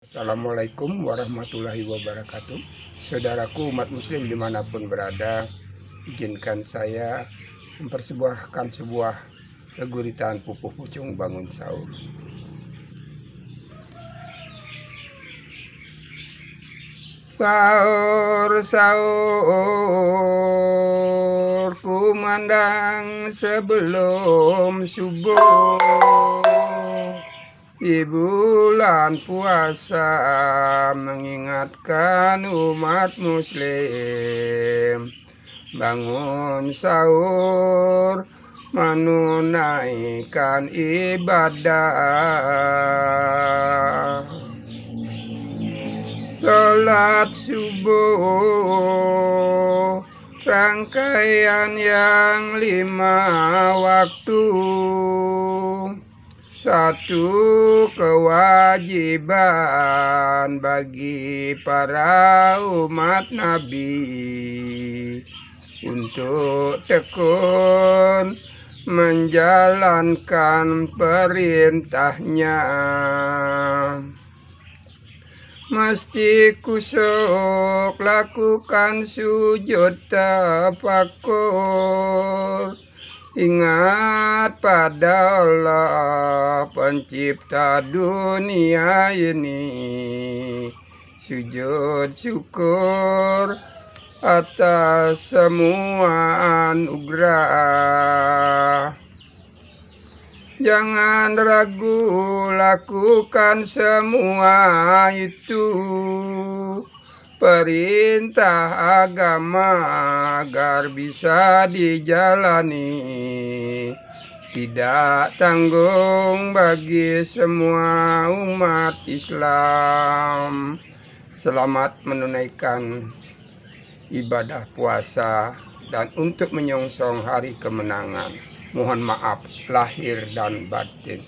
Assalamualaikum warahmatullahi wabarakatuh. Saudaraku umat muslim dimanapun berada, izinkan saya mempersembahkan sebuah gurita Pupuh Pucung Bangun Sahur. Sahur, sahur, kumandang sebelum subuh. Di bulan puasa mengingatkan umat muslim bangun sahur menunaikan ibadah. Salat subuh rangkaian yang 5 waktu, satu kewajiban bagi para umat Nabi untuk tekun menjalankan perintahnya. Mesti kusuk lakukan sujud tafakur, ingat pada Allah pencipta dunia ini. Sujud syukur atas semua anugerah. Jangan ragu lakukan semua itu, perintah agama agar bisa dijalani. Tidak tanggung bagi semua umat Islam. Selamat menunaikan ibadah puasa dan untuk menyongsong hari kemenangan. Mohon maaf lahir dan batin.